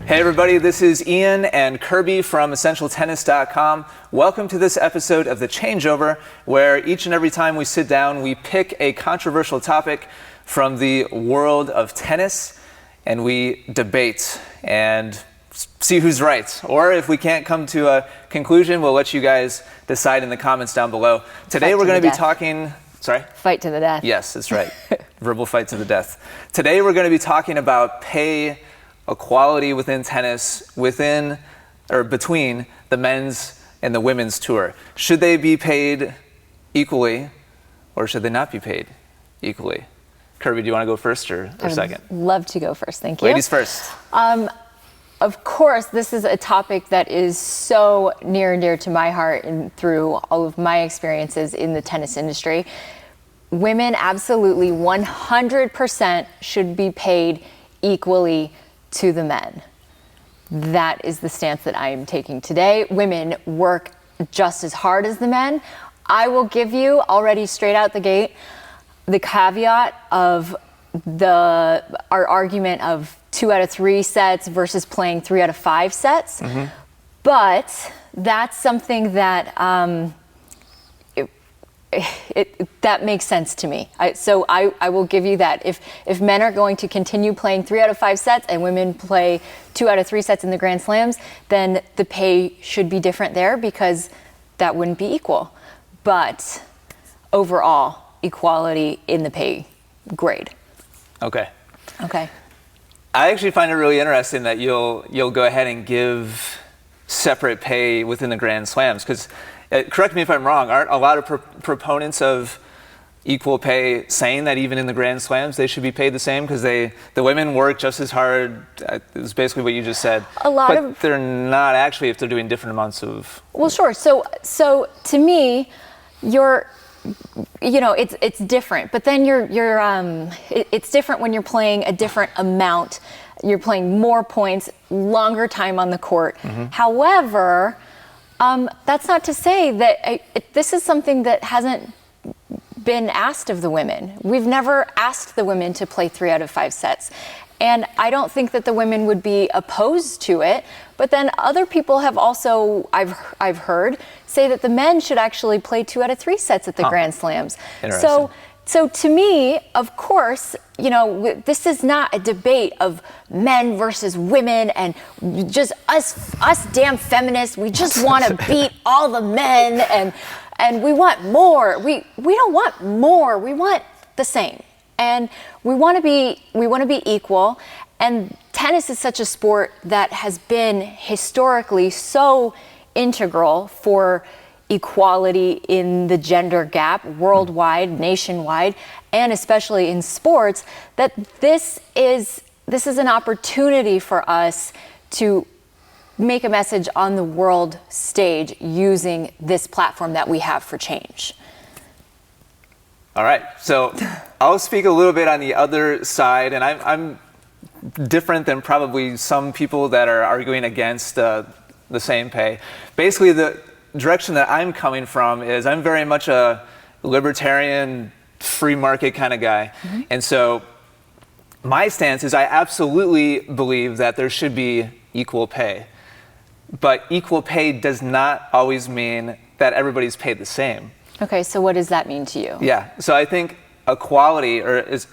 Hey everybody, this is Ian and Kirby from EssentialTennis.com. Welcome to this episode of the Changeover, where each and every time we sit down, we pick a controversial topic from the world of tennis, and we debate and see who's right. Or if we can't come to a conclusion, we'll let you guys decide in the comments down below. Today we're going to be talking... Sorry? Fight to the death. Yes, that's right. Verbal fight to the death. Today we're going to be talking about pay equality within tennis, between the men's and the women's tour. Should they be paid equally, or should they not be paid equally? Kirby, do you want to go first or second? Love to go first, thank you. Ladies first. Of course, this is a topic that is so near and dear to my heart and through all of my experiences in the tennis industry. Women absolutely 100% should be paid equally to the men. That is the stance that I am taking today. Women work just as hard as the men. I will give you already straight out the gate the caveat of our argument of 2 out of 3 sets versus playing 3 out of 5 sets. Mm-hmm. But that's something that that makes sense to me. So I will give you that. If men are going to continue playing 3 out of 5 sets and women play 2 out of 3 sets in the Grand Slams, then the pay should be different there because that wouldn't be equal. But overall, equality in the pay grade. Okay. Okay. I actually find it really interesting that you'll go ahead and give separate pay within the Grand Slams, because correct me if I'm wrong, aren't a lot of proponents of equal pay saying that even in the Grand Slams they should be paid the same because the women work just as hard? Is basically what you just said. But they're not actually if they're doing different amounts of. Well, sure. So to me, it's different. But then it's different when you're playing a different amount. You're playing more points, longer time on the court. Mm-hmm. However, that's not to say that this is something that hasn't been asked of the women. We've never asked the women to play 3 out of 5 sets. And I don't think that the women would be opposed to it. But then other people have also, I've heard, say that the men should actually play 2 out of 3 sets at the Grand Slams. So to me, of course, this is not a debate of men versus women and just us damn feminists. We just want to beat all the men and we want more. We don't want more. We want the same. And we want to be equal. And tennis is such a sport that has been historically so integral for equality in the gender gap worldwide, nationwide, and especially in sports, that this is an opportunity for us to make a message on the world stage using this platform that we have for change. All right, so I'll speak a little bit on the other side, and I'm different than probably some people that are arguing against the same pay. Basically, the direction that I'm coming from is I'm very much a libertarian, free market kind of guy. Mm-hmm. And so my stance is I absolutely believe that there should be equal pay. But equal pay does not always mean that everybody's paid the same. Okay, so what does that mean to you? Yeah, so I think equality is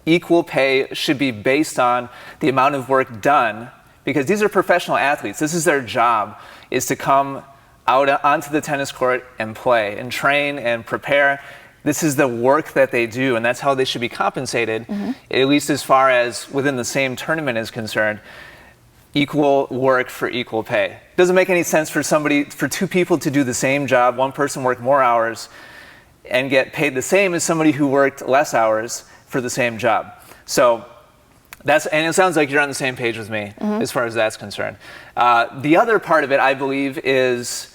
equal pay should be based on the amount of work done, because these are professional athletes. This is their job, is to come out onto the tennis court and play and train and prepare. This is the work that they do, and that's how they should be compensated, mm-hmm. at least as far as within the same tournament is concerned. Equal work for equal pay. Doesn't make any sense for 2 people to do the same job, one person work more hours and get paid the same as somebody who worked less hours for the same job. So and it sounds like you're on the same page with me, mm-hmm. as far as that's concerned. The other part of it, I believe, is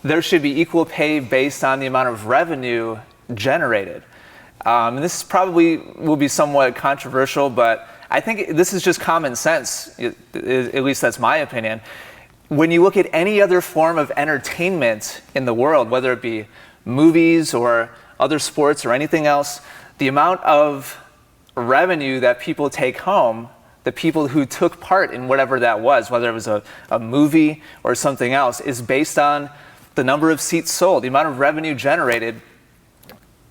there should be equal pay based on the amount of revenue generated. And this probably will be somewhat controversial, but I think this is just common sense, at least that's my opinion. When you look at any other form of entertainment in the world, whether it be movies or other sports or anything else, the amount of revenue that people take home the people who took part in whatever that was, whether it was a movie or something else, is based on the number of seats sold. The amount of revenue generated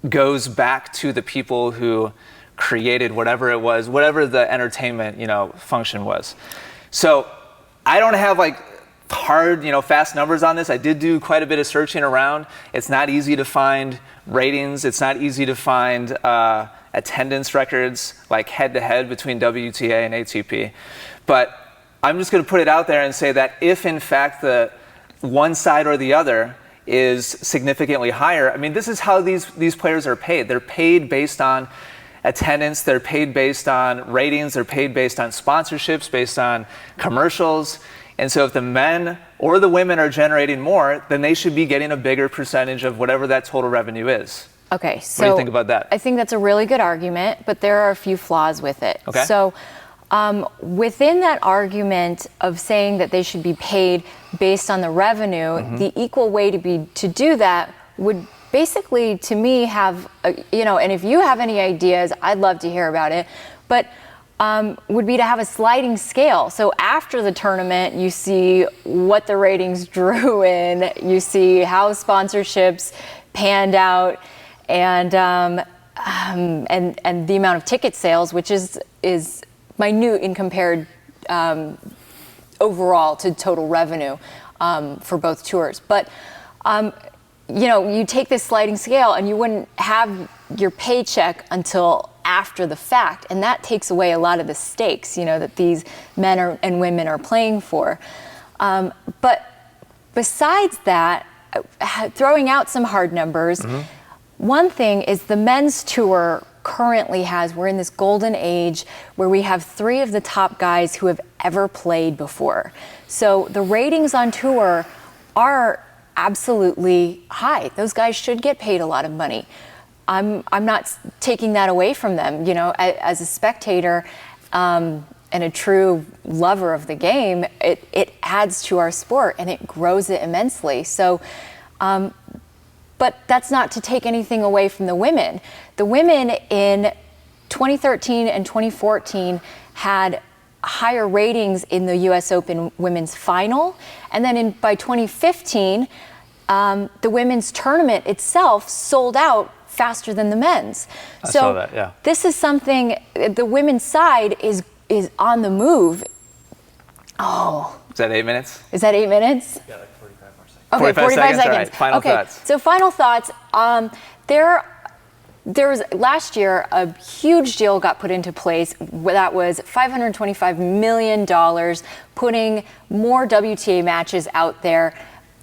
goes back to the people who created whatever it was, whatever the entertainment, function was. So I don't have like hard, fast numbers on this. I did do quite a bit of searching around. It's not easy to find ratings. It's not easy to find attendance records, like head-to-head between WTA and ATP. But I'm just going to put it out there and say that if, in fact, the one side or the other is significantly higher, I mean, this is how these players are paid. They're paid based on attendance. They're paid based on ratings. They're paid based on sponsorships, based on commercials. And so if the men or the women are generating more, then they should be getting a bigger percentage of whatever that total revenue is. Okay, so what do you think about that? I think that's a really good argument, but there are a few flaws with it. Okay. So within that argument of saying that they should be paid based on the revenue, the equal way to do that would basically, to me, have, and if you have any ideas, I'd love to hear about it, but would be to have a sliding scale. So after the tournament, you see what the ratings drew in, you see how sponsorships panned out, and the amount of ticket sales, which is minute in compared overall to total revenue for both tours. But you take this sliding scale and you wouldn't have your paycheck until after the fact, and that takes away a lot of the stakes, that these men and women are playing for. But besides that, throwing out some hard numbers, one thing is the men's tour currently we're in this golden age where we have 3 of the top guys who have ever played before. So the ratings on tour are absolutely high. Those guys should get paid a lot of money. I'm not taking that away from them. As a spectator and a true lover of the game, it adds to our sport and it grows it immensely. So, but that's not to take anything away from the women. The women in 2013 and 2014 had higher ratings in the US Open women's final. And then by 2015, the women's tournament itself sold out faster than the men's. I saw that, yeah. This is something, the women's side is on the move. Oh. Is that 8 minutes? Is that 8 minutes? Yeah, like 45 more seconds. Okay, 45 seconds. All right, final thoughts. So final thoughts. There was last year a huge deal got put into place that was $525 million, putting more WTA matches out there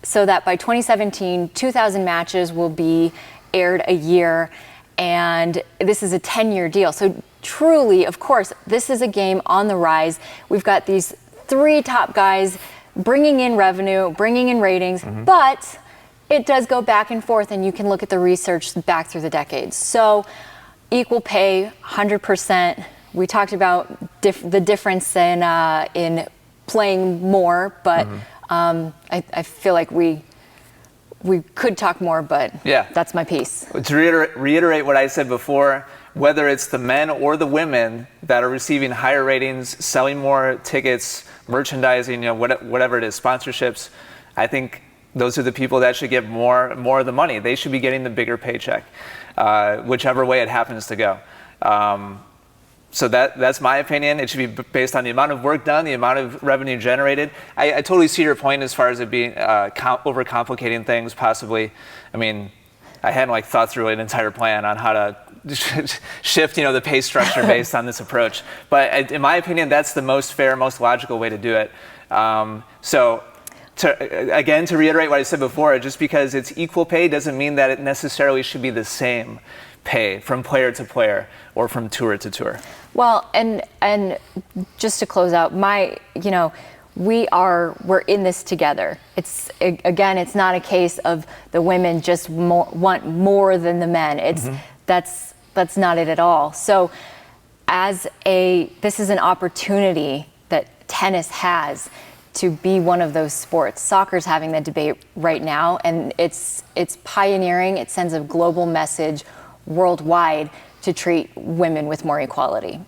so that by 2017, 2,000 matches will be aired a year. And this is a 10-year deal. So truly, of course, this is a game on the rise. We've got these 3 top guys bringing in revenue, bringing in ratings, but it does go back and forth, and you can look at the research back through the decades. So equal pay, 100%. We talked about the difference in playing more, but I feel like we could talk more, but that's my piece. To reiterate what I said before, whether it's the men or the women that are receiving higher ratings, selling more tickets, merchandising, whatever it is, sponsorships, I think those are the people that should get more of the money. They should be getting the bigger paycheck, whichever way it happens to go. So that's my opinion. It should be based on the amount of work done, the amount of revenue generated. I totally see your point as far as it being overcomplicating things, possibly. I mean, I hadn't thought through an entire plan on how to shift, the pay structure based on this approach. But in my opinion, that's the most fair, most logical way to do it. So to reiterate what I said before, just because it's equal pay doesn't mean that it necessarily should be the same pay from player to player or from tour to tour. Well, and just to close out, we're in this together. It's not a case of the women just want more than the men. That's not it at all. So this is an opportunity that tennis has to be one of those sports. Soccer's having that debate right now, and it's pioneering. It sends a global message worldwide to treat women with more equality.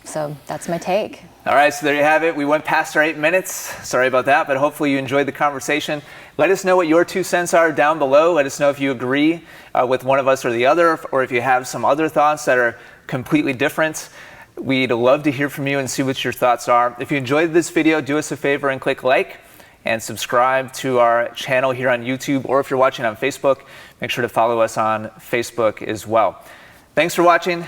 So that's my take. All right, so there you have it. We went past our 8 minutes. Sorry about that, but hopefully you enjoyed the conversation. Let us know what your 2 cents are down below. Let us know if you agree with one of us or the other, or if you have some other thoughts that are completely different. We'd love to hear from you and see what your thoughts are. If you enjoyed this video, do us a favor and click like and subscribe to our channel here on YouTube, or if you're watching on Facebook, make sure to follow us on Facebook as well. Thanks for watching.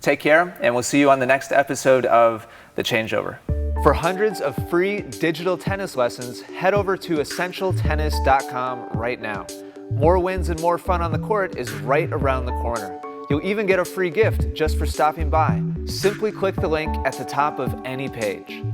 Take care, and we'll see you on the next episode of The Changeover. For hundreds of free digital tennis lessons, head over to essentialtennis.com right now. More wins and more fun on the court is right around the corner. You'll even get a free gift just for stopping by. Simply click the link at the top of any page.